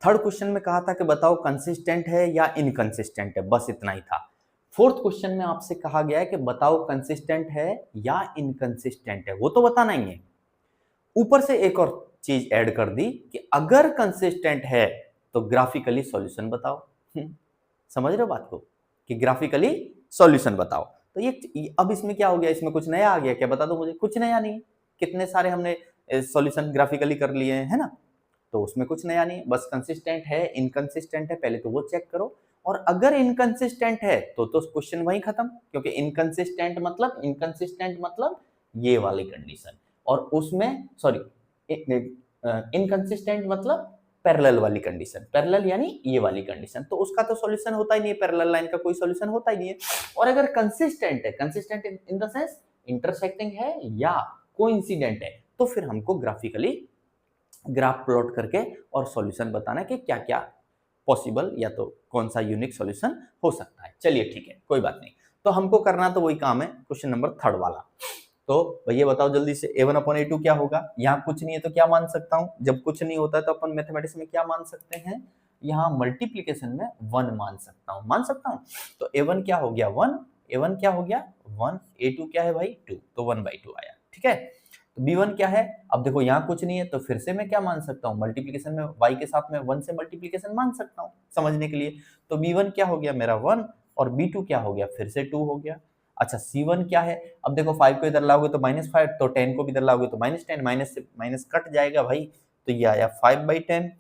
थर्ड क्वेश्चन में कहा था कि बताओ कंसिस्टेंट है या इनकंसिस्टेंट है, बस इतना ही था। फोर्थ क्वेश्चन में आपसे कहा गया है कि बताओ कंसिस्टेंट है या इनकंसिस्टेंट है, वो तो बताना ही है। ऊपर से एक और चीज ऐड कर दी कि अगर कंसिस्टेंट है तो ग्राफिकली सॉल्यूशन बताओ। समझ रहे हो बात को, कि ग्राफिकली सॉल्यूशन बताओ। तो ये अब इसमें क्या हो गया, इसमें कुछ नया आ गया क्या, बता दो मुझे। कुछ नया नहीं, कितने सारे हमने सॉल्यूशन ग्राफिकली कर लिए हैं, है ना, तो उसमें कुछ नया नहीं, बस कंसिस्टेंट है इनकंसिस्टेंट है पहले तो वो चेक करो। और अगर इनकंसिस्टेंट है तो क्वेश्चन वहीं खत्म, क्योंकि इनकंसिस्टेंट मतलब ये वाली कंडीशन, और उसमें सॉरी इनकंसिस्टेंट मतलब पैरेलल वाली कंडीशन, पैरेलल यानी ये वाली कंडीशन, तो उसका तो सॉल्यूशन होता ही नहीं है, पैरेलल लाइन का कोई सॉल्यूशन होता ही नहीं है। और अगर कंसिस्टेंट है, consistent in the sense intersecting है या कोइंसिडेंट है, तो फिर हमको ग्राफिकली ग्राफ प्लॉट करके और सॉल्यूशन बताना है कि क्या क्या पॉसिबल या तो कौन सा यूनिक सॉल्यूशन हो सकता है। चलिए ठीक है, कोई बात नहीं। तो हमको करना तो वही काम है, क्वेश्चन नंबर 3 वाला। तो भैया बताओ जल्दी से, a1 अपॉन a2 क्या होगा? यहाँ कुछ नहीं है तो क्या मान सकता हूँ? जब कुछ नहीं होता है तो अपन मैथमेटिक्स में क्या मान सकते हैं? यहाँ मल्टीप्लीकेशन में 1 मान सकता हूँ, मान सकता हूँ। तो a1 क्या हो गया? 1, a1 क्या हो गया? 1, a2 क्या है भाई? 2, तो 1/2 आया, ठीक है। तो b1 क्या है? अब देखो यहाँ कुछ नहीं है तो फिर से मैं क्या मान सकता हूँ? मल्टीप्लीकेशन में y के साथ में 1 से मल्टीप्लीकेशन मान सकता हूँ समझने के लिए। तो b1 क्या हो गया मेरा? 1, और b2 क्या हो गया? फिर से 2 हो गया। अच्छा c1 क्या है? अब देखो 5 को इधर लाओगे तो -5, तो 10 को भी इधर लाओगे तो -10, माइनस से माइनस कट जाएगा भाई, तो ये आया 5/10।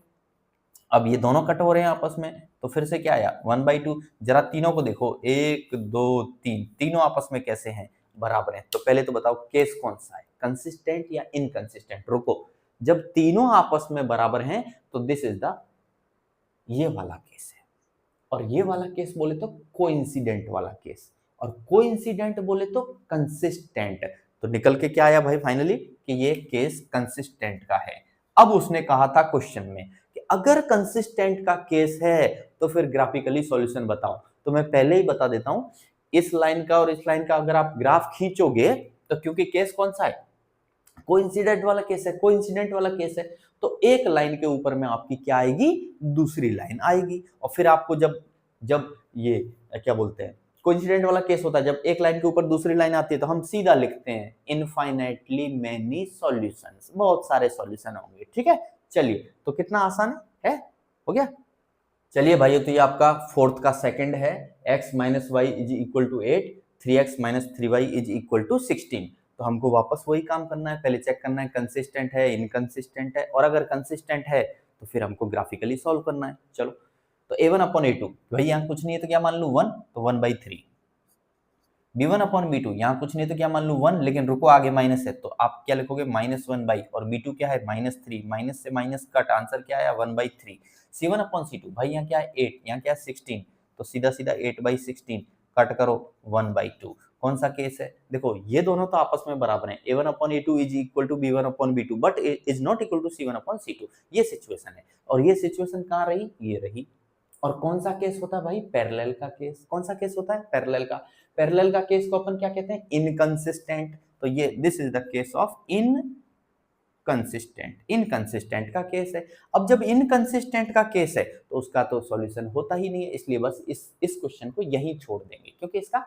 अब ये दोनों कट हो रहे हैं आपस में, तो फिर से क्या आया? 1/2। जरा तीनों को देखो, 1 2 3, तीनों आपस में कैसे हैं? बराबर हैं। तो पहले तो बताओ केस कौन सा है, कंसिस्टेंट या इनकंसिस्टेंट? रुको, जब तीनों आपस में बराबर हैं तो दिस इज द ये वाला केस है, और ये वाला केस बोले तो कोइंसिडेंट वाला केस, और कोइंसिडेंट बोले तो कंसिस्टेंट। तो निकल के क्या आया भाई फाइनली? कि ये केस कंसिस्टेंट का है। अब उसने कहा था क्वेश्चन में कि अगर कंसिस्टेंट का केस है तो फिर ग्राफिकली सॉल्यूशन बताओ। तो मैं पहले ही बता देता हूं, इस लाइन का और इस लाइन का अगर आप ग्राफ खींचोगे तो क्योंकि केस कौन सा है? कोइंसिडेंट वाला केस है, कोइंसिडेंट वाला केस है, तो एक लाइन के ऊपर में आपकी क्या आएगी? दूसरी लाइन आएगी। और फिर आपको जब जब ये क्या बोलते हैं, कोइंसिडेंट वाला केस होता है, जब एक लाइन के ऊपर दूसरी लाइन आती है तो हम सीधा लिखते हैं इनफाइनाइटली मेनी सॉल्यूशंस, बहुत सारे सॉल्यूशन होंगे, ठीक है। चलिए, तो कितना आसान है? हो गया। चलिए भाइयों, तो ये आपका फोर्थ का सेकंड है, x minus y is equal to 8, 3x minus 3y is equal to 16। तो हमको वापस वही काम करना है, पहले चेक करना है कंसिस्टेंट है, इनकंसिस्टेंट है, और अगर कंसिस्टेंट है तो फिर हमको ग्राफिकली सॉल्व करना है। चलो, तो a1 अपॉन a2, भाई यहाँ कुछ नहीं है तो क्या मान लूँ? 1, तो 1/3। b1 अपॉन b2, यहाँ कुछ नहीं तो क्या मान लूँ? 1, लेकिन रुको आगे माइनस है तो आप क्या लिखोगे? -1/, और b2 क्या है? -3, माइनस से माइनस कट, आंसर क्या आया? 1/3। c1 अपॉन c2, भाई यहाँ क्या है? 8, यहाँ क्या है? 16, तो सीधा सीधा 8/16 कट करो 1/2। कौन सा केस है? देखो ये दोनों तो आपस में बराबर हैं, a1 upon a2 is equal to b1 upon b2, but is not equal to c1 upon c2। ये सिचुएशन है, और ये सिचुएशन कहाँ रही? ये रही। और कौन सा केस होता है भाई? पैरेलल का केस। कौन सा केस होता है? पैरेलल का। पैरेलल का केस को अपन क्या कहते हैं? इनकंसिस्टेंट। तो ये this is the case of inconsistent, inconsistent का केस है। अब जब इनकंसिस्टेंट का केस है तो उसका तो सॉल्यूशन होता ही नहीं है, इसलिए बस इस क्वेश्चन को यहीं छोड़ देंगे, क्योंकि इसका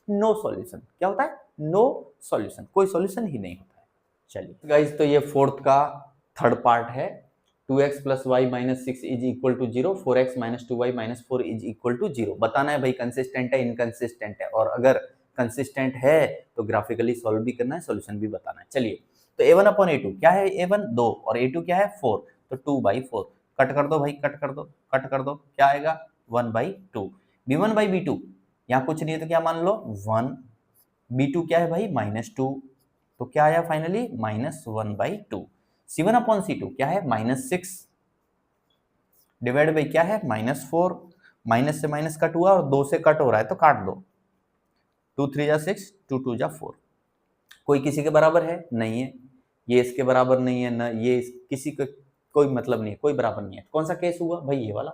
नो सॉल्यूशन। क्या होता है? नो सॉल्यूशन, कोई सॉल्यूशन ही नहीं होता है। चलिए गाइस, तो ये फोर्थ का थर्ड पार्ट है। 2x plus y minus 6 is equal to 0, 4x minus 2y minus 4 is equal to 0। बताना है भाई कंसिस्टेंट है, इनकंसिस्टेंट है, और अगर कंसिस्टेंट है तो ग्राफिकली सॉल्व भी करना है, सॉल्यूशन भी बताना है। चलिए, तो a1 अपॉन a2 क्या है? a1 2, और a2 क्या है? 4, तो 2/4 कट कर दो भाई, कट कर दो, कट कर दो, क्या आएगा? 1/2। b1/b2, यहाँ कुछ नहीं है तो क्या मान लो? 1, b2 क्या है भाई? -2, तो क्या आया फाइनली? -1/2। c1 अपॉन c2 क्या है? -6 डिवाइड बाई क्या है? -4, माइनस से माइनस कट हुआ और 2 से कट हो रहा है तो काट दो, 2 3 जा 6, 2 2 जा 4। कोई किसी के बराबर है? नहीं है। ये इसके बराबर नहीं है, ना ये किसी का कोई मतलब नहीं है, कोई बराबर नहीं है। कौन सा केस हुआ भाई? ये वाला,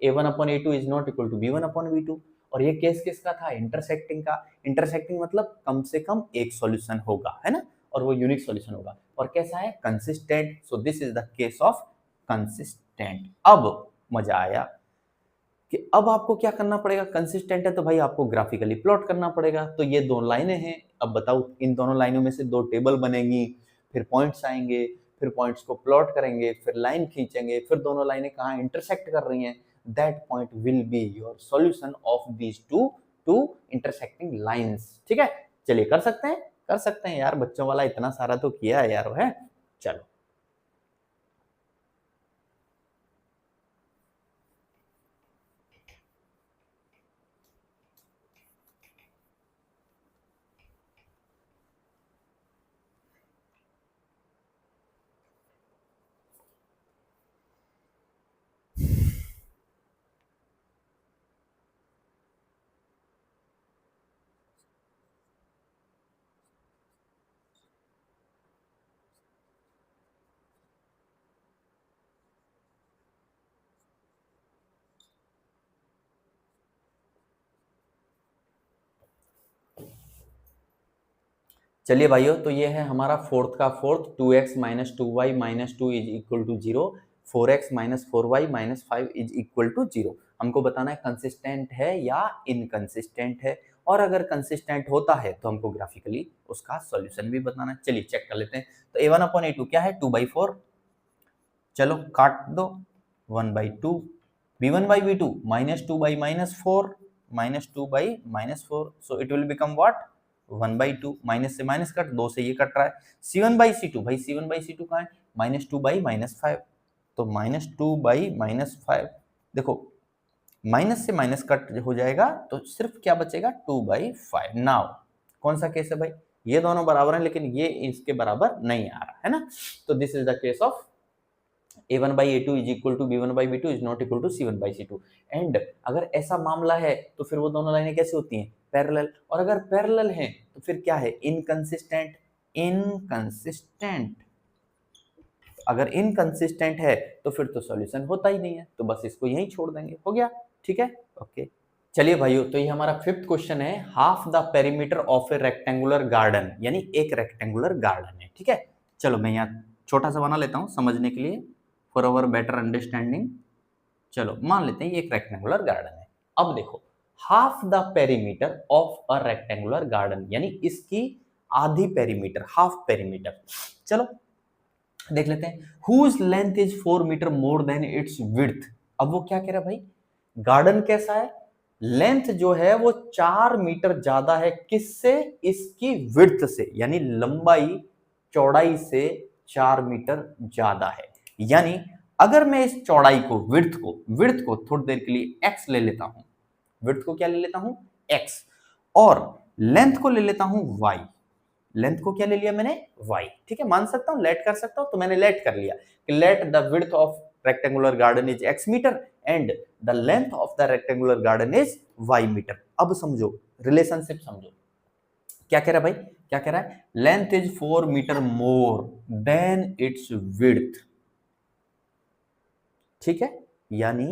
a1 upon a2 is not equal to b1 upon b2। और ये केस किसका था? इंटरसेक्टिंग का। इंटरसेक्टिंग मतलब कम से कम एक सॉल्यूशन होगा, है ना, और वो यूनिक सॉल्यूशन होगा। और कैसा है? Consistent. So this is the case of consistent. अब मजा आया कि अब आपको क्या करना पड़ेगा? कंसिस्टेंट है तो भाई आपको ग्राफिकली प्लॉट करना पड़ेगा। तो ये दो लाइनें हैं, अब बताओ इन दोनों लाइनों में से दो टेबल बनेंगी, फिर पॉइंट्स आएंगे, फिर पॉइंट्स को प्लॉट करेंगे, फिर लाइन खींचेंगे, फिर दोनों लाइनें कहाँ इंटरसेक्ट कर रही हैं, that point will be your solution of these two intersecting lines. ठीक है, चलिए कर सकते हैं, कर सकते हैं यार, बच्चों वाला इतना सारा तो किया है यार, है। चलो, चलिए भाइयों, तो ये है हमारा फोर्थ का fourth, 2x minus 2y minus 2 is equal to 0, 4x minus 4y minus 5 is equal to 0। हमको बताना है कंसिस्टेंट है या इनकंसिस्टेंट है, और अगर कंसिस्टेंट होता है तो हमको ग्राफिकली उसका सॉल्यूशन भी बताना है। चलिए चेक कर लेते हैं। तो a1/a2 क्या है, 2/4। चलो काट दो, 1/2, b1/b2 -2/-4 -2/-4, so it will become what, 1/2। Minus से माइनस कट, 2 से ये कट रहा है। c1/c2, भाई c1/c2 कहाँ है, -2/-5, तो -2/-5। देखो माइनस से माइनस कट हो जाएगा तो सिर्फ क्या बचेगा, 2/5। नाउ कौन सा केस है भाई, ये दोनों बराबर हैं लेकिन ये इसके बराबर नहीं आ रहा है ना, तो this is the case of a1/a2 is equal to b1/b2 is not equal to c1/c2। And अगर ऐसा मामला है तो फिर वो दोनों लाइनें कैसे होती हैं, पैरेलल, और अगर पैरेलल हैं तो फिर क्या है, इनकंसिस्टेंट। इनकंसिस्टेंट, अगर इनकंसिस्टेंट है तो फिर तो सॉल्यूशन होता ही नहीं है, तो बस इसको यहीं छोड़ देंगे, हो गया, ठीक है, ओके। चलिए भाइयों, तो ये हमारा फिफ्थ क्वेश्चन है, half the perimeter of A rectangular garden, यानी एक रेक्टेंगुलर गार्डन है, ठीक है। चलो मैं यहाँ छोटा सा बना लेता हूँ समझने के लिए, फॉर अवर बेटर अंडरस्टैंडिंग। चलो मान लेते हैं ये एक रेक्टेंगुलर गार्डन है। अब देखो, half the perimeter of a rectangular garden, यानी इसकी आधी पेरीमीटर, हाफ पेरीमीटर। चलो देख लेते हैं, whose length is 4 metre more than its width. अब वो क्या कह रहा है भाई, गार्डन कैसा है, लेंथ जो है वो 4 मीटर ज्यादा है, किससे, इसकी विड्थ से, यानी लंबाई चौड़ाई से 4 मीटर ज्यादा है। यानी अगर मैं इस चौड़ाई को, विड्थ को थोड़ी देर के लिए x ले लेता हूं, विड्थ को क्या ले लेता हूं, x, और लेंथ को ले लेता हूं y। लेंथ को क्या ले लिया मैंने, y, ठीक है, मान सकता हूं, लेट कर सकता हूं, तो मैंने लेट कर लिया कि let the width of rectangular garden is x metre and the length of the rectangular garden is y metre. अब समझो रिलेशनशिप, समझो क्या कह रहा है भाई, क्या कह रहा है, length is 4 metre more than its width, ठीक है, यानी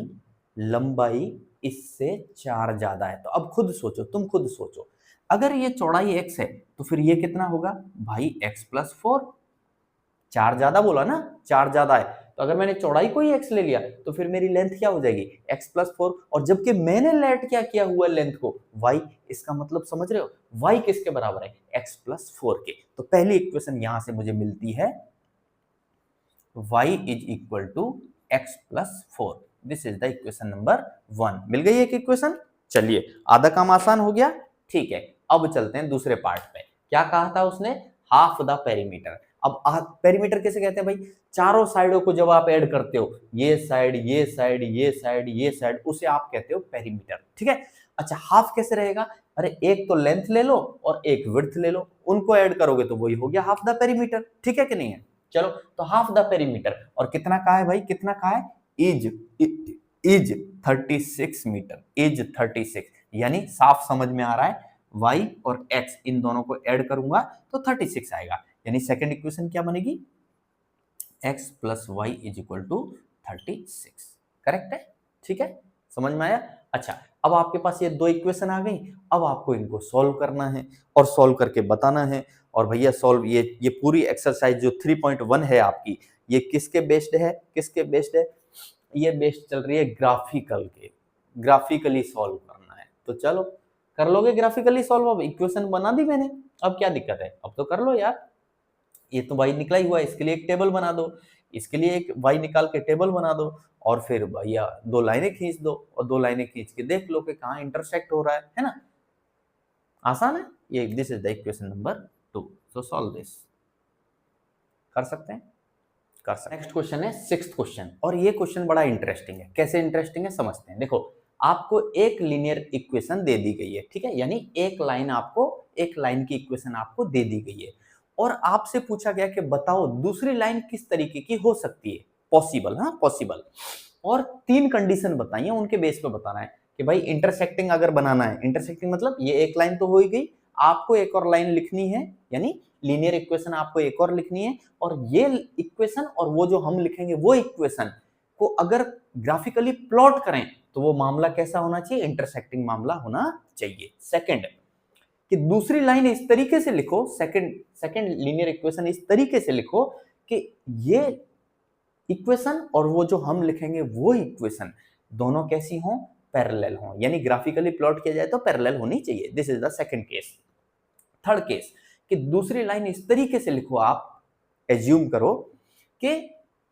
लंबाई इससे 4 ज्यादा है। तो अब खुद सोचो, तुम खुद सोचो, अगर ये चौड़ाई x है तो फिर ये कितना होगा भाई, x+4, 4 ज्यादा बोला ना, 4 ज्यादा है, तो अगर मैंने चौड़ाई को ही x ले लिया तो फिर मेरी लेंथ क्या हो जाएगी, x+4, और जबकि मैंने लेट क्या किया हुआ लेंथ को, y, इसका मतलब समझ रहे हो, y किसके बराबर है, x+4 के। तो पहली इक्वेशन यहां से मुझे मिलती है y is equal to x+4, this is the equation number 1। मिल गई एक इक्वेशन। चलिए आधा काम आसान हो गया, ठीक है। अब चलते हैं दूसरे पार्ट पे, क्या कहा था उसने, हाफ द पेरीमीटर। अब पेरीमीटर कैसे कहते हैं भाई, चारों साइडों को जब आप ऐड करते हो, ये साइड, ये साइड, ये साइड, ये साइड, उसे आप कहते हो पेरीमीटर, ठीक है। अच्छा हाफ कैसे रहेगा, अरे एक तो लेंथ ले लो और एक विड्थ ले लो, उनको ऐड करोगे तो वही हो गया हाफ द पेरीमीटर, ठीक है कि नहीं है। चलो तो हाफ द पेरीमीटर, और कितना कहा है भाई, कितना कहा है, इज 36 मीटर, इज 36, यानी साफ समझ में आ रहा है, y और x इन दोनों को ऐड करूंगा तो 36 आएगा, यानी सेकंड इक्वेशन क्या बनेगी, x plus y is equal to 36, correct है, ठीक है, समझ में आया। अच्छा अब आपके पास ये दो इक्वेशन आ गई, अब आपको इनको सॉल्व करना है और सॉल्व करके बताना है। और भैया सॉल्व, ये पूरी एक्सरसाइज जो 3.1 है आपकी, ये किसके बेस्ड है, किसके बेस्ड है, ये बेस्ड चल रही है ग्राफिकल के, ग्राफिकली सॉल्व करना है। तो चलो कर लोगे ग्राफिकली सॉल्व, अब इक्वेशन बना दी मैंने, अब क्या दिक्कत है, अब तो कर लो यार, ये तो y निकला ही हुआ है, इसके लिए एक टेबल बना दो, इसके लिए एक y निकाल के टेबल बना दो, और फिर भैया दो लाइनें खींच दो, और दो लाइनें खींच के देख लो कि कहाँ इंटरसेक्ट हो रहा है ना, आसान है ये। This is the equation number 2, so solve this, कर सकते हैं, कर सकते हैं। नेक्स्ट क्वेश्चन है सिक्स्थ क्वेश्चन, और ये क्वेश्चन बड़ा इंटरेस्टिंग है। कैसे इंटरेस्टिंग है समझते हैं। देखो आपको एक लीनियर इक्वेशन दे दी गई है, ठीक है, यानी एक लाइन आपको, एक लाइन की इक्वेशन आपको दे दी गई है, और आपसे पूछा गया कि बताओ दूसरी लाइन किस तरीके की हो सकती है, पॉसिबल, हाँ पॉसिबल, और 3 कंडीशन बताइए, उनके बेस पे बताना है कि भाई इंटरसेक्टिंग अगर बनाना है, इंटरसेक्टिंग मतलब ये एक लाइन तो हो ही गई, आपको एक और लाइन लिखनी है, यानी लीनियर इक्वेशन आपको एक और लिखनी है, और ये इक्वेशन और वो जो हम लिखेंगे वो इक्वेशन को अगर ग्राफिकली प्लॉट करें तो वो मामला कैसा होना चाहिए, इंटरसेक्टिंग मामला होना चाहिए। सेकंड, कि दूसरी लाइन इस तरीके से लिखो, सेकंड लीनियर इक्वेशन इस तरीके से लिखो कि ये इक्वेशन और वो जो हम लिखेंगे वो इक्वेशन दोनों कैसी हों, पैरेलल हों, यानी ग्राफिकली प्लॉट किया जाए तो पैरेलल होनी चाहिए। This is the second case. Third case कि दूसरी लाइन इस तरीके से लिखो, आप एज्यूम करो कि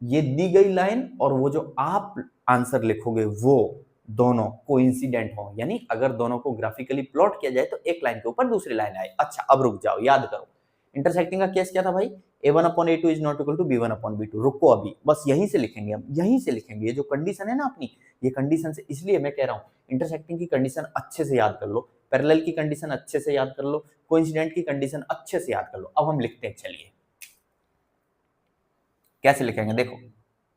ये दी गई लाइन और वो जो आप आंसर लिखोगे वो दोनों कोइंसिडेंट हो, यानी अगर दोनों को ग्राफिकली प्लॉट किया जाए तो एक लाइन के ऊपर दूसरी लाइन आए। अच्छा अब रुक जाओ, याद करो इंटरसेक्टिंग का केस क्या था भाई, a1/a2 is not equal to b1/b2। रुको अभी, बस यहीं से लिखेंगे, हम यहीं से लिखेंगे। ये जो कंडीशन है ना अपनी, ये कंडीशन से, इसलिए मैं कह रहा हूं इंटरसेक्टिंग की कंडीशन अच्छे से याद कर लो, पैरेलल की कंडीशन अच्छे से याद कर लो, कोइंसिडेंट की कंडीशन अच्छे से याद कर लो। अब हम लिखते हैं, चलिए कैसे लिखेंगे, देखो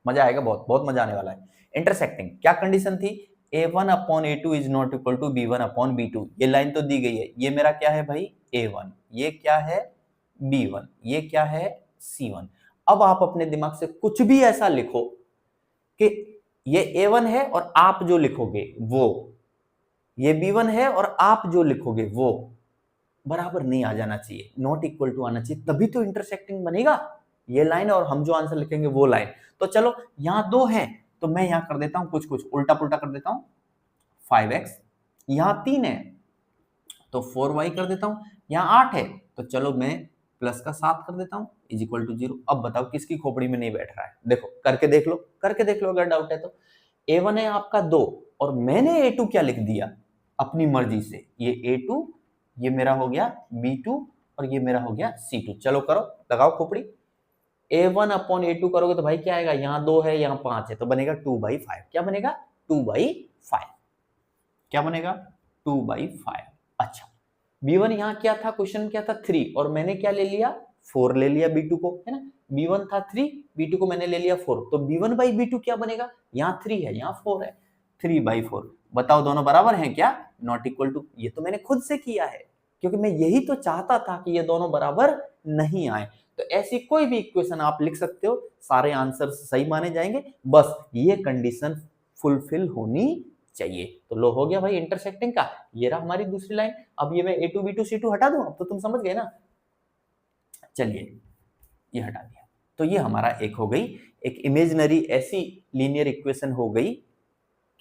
मजा आएगा, बहुत बहुत मजा आने वाला है। इंटरसेक्टिंग क्या कंडीशन थी, a1/a2 is not equal to b1/b2। ये लाइन तो दी गई है, ये मेरा क्या है भाई a1, ये क्या है b1, ये क्या है c1। अब आप अपने दिमाग से कुछ भी ऐसा लिखो कि ये a1 है और आप जो लिखोगे वो, ये b1 है और आप जो लिखोगे वो बराबर नहीं आ जाना चाहिए, नॉट इक्वल टू आना चाहिए, तभी तो इंटरसेक्टिंग बनेगा ये लाइन और हम जो आंसर लिखेंगे वो लाइन। तो चलो यहां दो है तो मैं यहां कर देता हूं कुछ कुछ उल्टा पुल्टा कर देता हूं, 5x, यहां 3 है तो 4y कर देता हूं, यहां 8 है तो चलो मैं प्लस का 7 कर देता हूं इज इक्वल टू 0। अब बताओ किसकी खोपड़ी में नहीं बैठ रहा है, देखो करके देख लो, करके देख लो अगर डाउट है तो। a1 है आपका 2 और मैंने a2 क्या लिख दिया अपनी मर्जी से, ये a2, ये मेरा हो गया b2 और ये मेरा हो गया c2। चलो करो, लगाओ खोपड़ी। a1/a2 करोगे तो भाई क्या आएगा, यहाँ 2 है यहाँ 5 है तो बनेगा 2/5। क्या बनेगा 2/5, क्या बनेगा 2/5। अच्छा b1 यहाँ क्या था, क्वेश्चन क्या था 3 और मैंने क्या ले लिया 4 ले लिया b2 को, है ना, b1 था 3, b2 को मैंने ले लिया 4, तो b1/b2 क्या बनेगा, यहाँ 3 है यहाँ 4 है, 3/4। बताओ दोनों बराबर हैं क्या, नॉट इक्वल टू। ये तो मैंने खुद से किया है क्योंकि मैं यही तो चाहता था कि ये दोनों बराबर नहीं आए। तो ऐसी कोई भी इक्वेशन आप लिख सकते हो, सारे आंसर सही माने जाएंगे, बस ये कंडीशन फुलफिल होनी चाहिए। तो लो हो गया भाई इंटरसेक्टिंग का, ये रहा हमारी दूसरी लाइन। अब ये मैं a2 b2 c2 हटा दूं, अब तो तुम समझ गए ना। चलिए ये हटा दिया, तो ये हमारा एक हो गई, एक इमेजिनरी ऐसी लीनियर इक्वेशन हो गई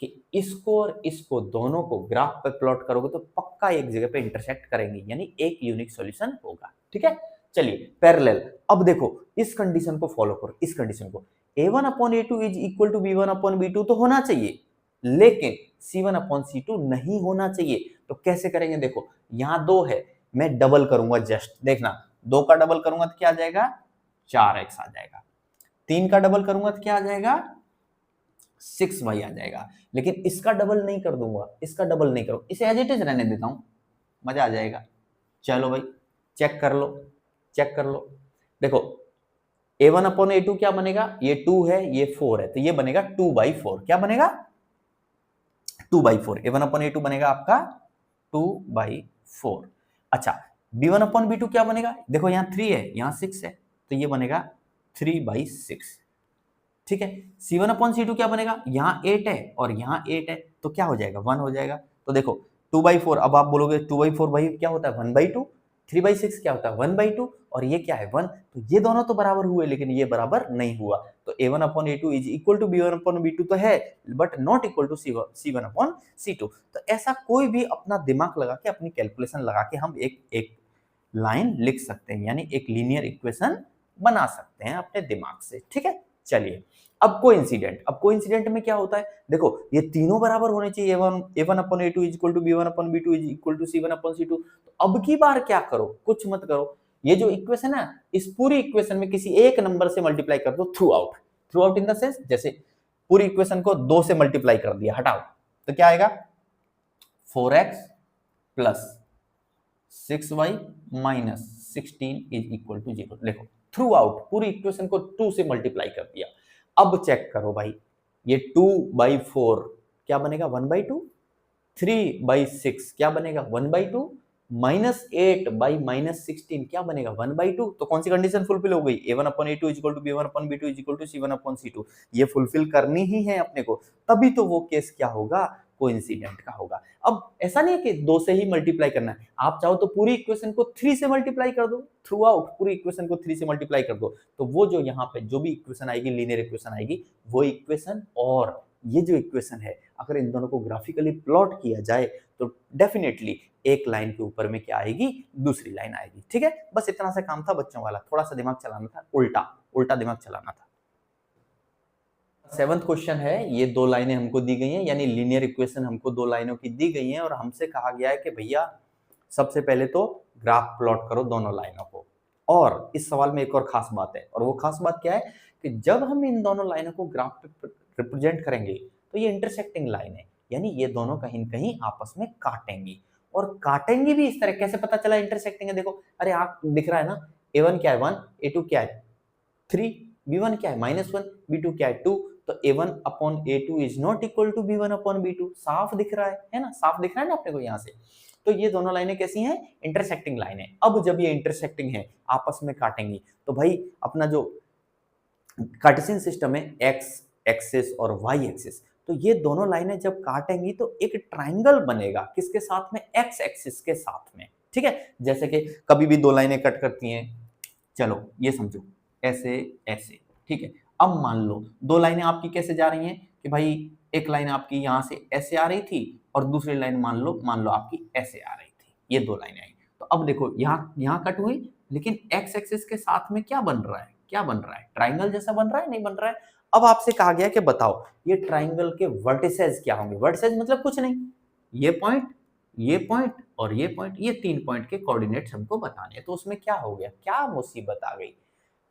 कि इसको और इसको दोनों को ग्राफ पर प्लॉट करोगे तो पक्का एक जगह पे इंटरसेक्ट करेंगे, यानी एक यूनिक सॉल्यूशन होगा। ठीक है, चलिए पैरेलल। अब देखो इस कंडीशन को फॉलो करो, इस कंडीशन को, a1/a2 is equal to b1/b2 तो होना चाहिए, लेकिन c1/c2 नहीं होना चाहिए। तो कैसे करेंगे, देखो यहां 2 है, मैं डबल करूंगा, जस्ट देखना 2 का डबल करूंगा तो क्या आ जाएगा 4x आ जाएगा, 3 का डबल करूंगा तो क्या आ जाएगा 6y आ जाएगा। लेकिन इसका डबल नहीं कर दूंगा, इसका डबल नहीं करूँ, इसे एज इट इज रहने देता हूं, मजा आ जाएगा। चलो भाई चेक कर लो, चेक कर लो, देखो a1/a2 क्या बनेगा, ये 2 है ये 4 है तो ये बनेगा 2/4। क्या बनेगा 2/4, a1/a2 बनेगा आपका 2/4। अच्छा b1/b2 क्या बनेगा, देखो यहाँ 3 है यहाँ 6 है तो ये बनेगा 3/6। ठीक है, c1/c2 क्या बनेगा, यहाँ 8 है और यहाँ 8 है तो क्या हो जाएगा 1 हो जाएगा। तो देखो 2/4, अब आप बोलोगे 2/4 भाई क्या होता है 1/2, 3/6 क्या होता है 1/2 और ये क्या है 1, तो ये दोनों तो बराबर हुए लेकिन ये बराबर नहीं हुआ। तो a1/a2 is equal to b1/b2 तो है but not equal to c1/c2। तो ऐसा कोई भी अपना दिमाग लगा के, अपनी कैलकुलेशन लगा के हम एक लाइन लिख सकते हैं, यानी एक लीनियर इक्वेशन बना सकते हैं अपने दिमाग से। ठीक है, चलिए अब कोइंसिडेंट। अब कोइंसिडेंट में क्या होता है, देखो ये तीनों बराबर होने चाहिए, a1/a2 is equal to b1/b2 is equal to c1/c2। तो अब की बार क्या करो, कुछ मत करो, ये जो इक्वेशन है इस पूरी इक्वेशन में किसी एक नंबर से मल्टीप्लाई कर दो through out, through out in the sense जैसे पूरी इक्वेशन को 2 से मल्टीप्लाई कर दिया, हटाओ तो क्या आएगा 4x plus 6y minus 16 is equal to 0। देखो थ्रू आउट पूरी इक्वेशन को 2 से मल्टीप्लाई कर दिया। अब चेक करो भाई, ये 2/4 क्या बनेगा 1/2, 3/6 क्या बनेगा 1/2, -8/-16 क्या बनेगा 1/2। तो कौन सी कंडीशन फुलफिल हो गई, a1/a2 is equal to b1/b2 is equal to c1/c2। ये फुलफिल करनी ही है अपने को, तभी तो वो केस क्या होगा कोइंसिडेंट का होगा। अब ऐसा नहीं है कि 2 से ही मल्टीप्लाई करना है, आप चाहो तो पूरी इक्वेशन को 3 से मल्टीप्लाई कर दो, थ्रू आउट पूरी इक्वेशन को 3 से मल्टीप्लाई कर दो, तो वो जो यहाँ पे जो भी इक्वेशन आएगी, लीनियर इक्वेशन आएगी, वो इक्वेशन और ये जो इक्वेशन है, अगर इन दोनों को ग्राफिकली प्लॉट किया जाए तो डेफिनेटली एक लाइन के ऊपर में क्या आएगी, दूसरी लाइन आएगी। ठीक है, बस इतना सा काम था बच्चों वाला, थोड़ा सा दिमाग चलाना था, उल्टा दिमाग चलाना था। 7th क्वेश्चन है, ये 2 लाइनें हमको दी गई हैं, यानी लीनियर इक्वेशन हमको 2 लाइनों की दी गई हैं और हमसे कहा गया है कि भैया सबसे पहले तो ग्राफ प्लॉट करो दोनों लाइनों को। और इस सवाल में एक और खास बात है, और वो खास बात क्या है कि जब हम इन दोनों लाइनों को ग्राफ पे रिप्रेजेंट करेंगे तो ये इंटरसेक्टिंग लाइन है, यानी ये दोनों कहीं न कहीं आपस में काटेंगी, और काटेंगी भी इस तरह। कैसे पता चला इंटरसेक्टिंग है? देखो, अरे आप दिख रहा है ना, A1 क्या है 1, A2 क्या है 3, B1 क्या है -1, B2 क्या है 2, तो A1 upon A2 is not equal to B1 upon B2। साफ दिख रहा है ना, साफ दिख रहा है ना अपने को यहाँ से। तो ये दोनों लाइनें कैसी हैं? इंटरसेक्टिंग लाइन है। अब जब ये इंटरसेक्टिंग है, आपस में काटेंगी, तो भाई अपना जो कार्टेशियन सिस्टम है, एक्स एक्सिस और वाई एक्सिस, तो ये दोनों लाइनें जब काटेंगी तो एक ट्राइंगल बनेगा, किसके साथ में? एक्स एक्सिस के साथ में। ठीक है, जैसे कि कभी भी 2 लाइनें कट करती हैं, चलो ये समझो, ऐसे ऐसे, ठीक है। अब मान लो 2 लाइनें आपकी कैसे जा रही हैं कि भाई एक लाइन आपकी यहाँ से ऐसे आ रही थी और दूसरी लाइन मान लो आपकी ऐसे आ रही थी, ये 2 लाइनें आई। तो अब देखो यहाँ कट हुई, लेकिन एक्स एक्सिस के साथ में क्या बन रहा है? क्या बन रहा है? ट्राइंगल जैसा बन रहा है, नहीं बन रहा है? अब आपसे कहा गया कि बताओ ये ट्राइंगल के वर्टिसेस क्या होंगे। वर्टिसेस मतलब कुछ नहीं, ये पॉइंट, ये पॉइंट और ये पॉइंट, ये 3 पॉइंट के कोऑर्डिनेट्स हमको बताने हैं। तो उसमें क्या हो गया? क्या मुसीबत आ गई?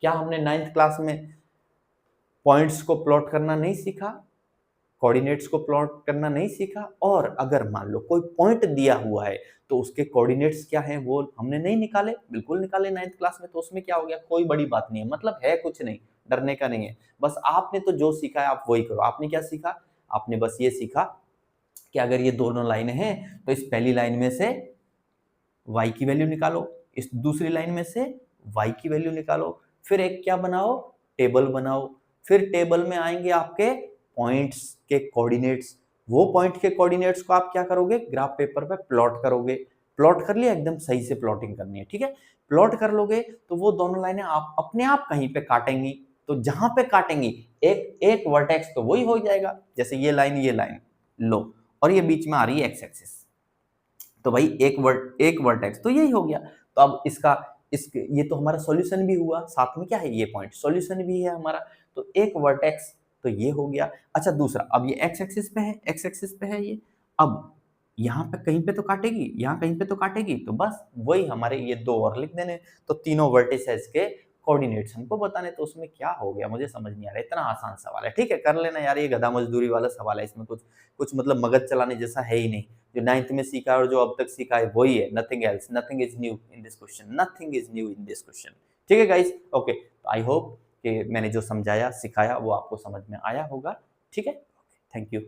क्या हमने 9th क्लास में पॉइंट्स को प्लॉट करना नहीं सीखा, कोऑर्डिनेट्स को प्लॉट करना नहीं सीखा? और अगर मान लो कोई पॉइंट दिया हुआ है तो उसके कोऑर्डिनेट्स क्या हैं वो हमने नहीं निकाले? बिल्कुल निकाले 9th क्लास में। तो उसमें क्या हो गया? कोई बड़ी बात नहीं है, मतलब है कुछ नहीं, डरने का नहीं है। बस आपने तो जो सीखा है आप वही करो। आपने क्या सीखा? आपने बस ये सीखा कि अगर ये दोनों लाइनें हैं तो इस पहली लाइन में से y की वैल्यू निकालो, इस दूसरी लाइन में से y की वैल्यू निकालो, फिर एक क्या बनाओ? टेबल बनाओ। फिर टेबल में आएंगे आपके पॉइंट्स के कोऑर्डिनेट्स, वो पॉइंट के कोऑर्डिनेट्स को आप क्या करोगे? ग्राफ पेपर पे प्लॉट करोगे। प्लॉट कर लिया, एकदम सही से प्लॉटिंग करनी है, ठीक है। प्लॉट कर लोगे तो वो दोनों लाइनें आप अपने आप कहीं पे काटेंगी, तो जहां पे काटेंगी एक एक वर्टेक्स तो वही हो जाएगा, जैसे ये लाइन लो, और ये बीच में आ रही है एक्स एक्सिस, तो भाई एक वर्टेक्स तो यही हो गया। तो अब ये तो हमारा सॉल्यूशन भी हुआ, साथ में क्या है? ये पॉइंट सॉल्यूशन भी है हमारा। तो एक वर्टेक्स तो ये हो गया। अच्छा दूसरा, अब ये एक्स एक्सिस पे है, एक्स एक्सिस पे है ये, अब यहाँ पे कहीं पे तो काटेगी, यहाँ कहीं पे तो काटेगी, तो बस वही हमारे ये 2 और लिख देने। तो तीनों वर्टिसेस के कोऑर्डिनेट्स हमको बताने। तो उसमें क्या हो गया? मुझे समझ नहीं आ रहा, इतना आसान सवाल है। ठीक है, कर लेना यार, ये गधा मजदूरी वाला सवाल है, इसमें कुछ मतलब मगज चलाने जैसा है ही नहीं। जो 9th में सीखा और जो अब तक सीखा है वही है, nothing else, nothing is new in this question, nothing is new in this question. ठीक है गाइस, ओके, आई होप कि मैंने जो समझाया सिखाया वो आपको समझ में आया होगा। ठीक है, थैंक यू।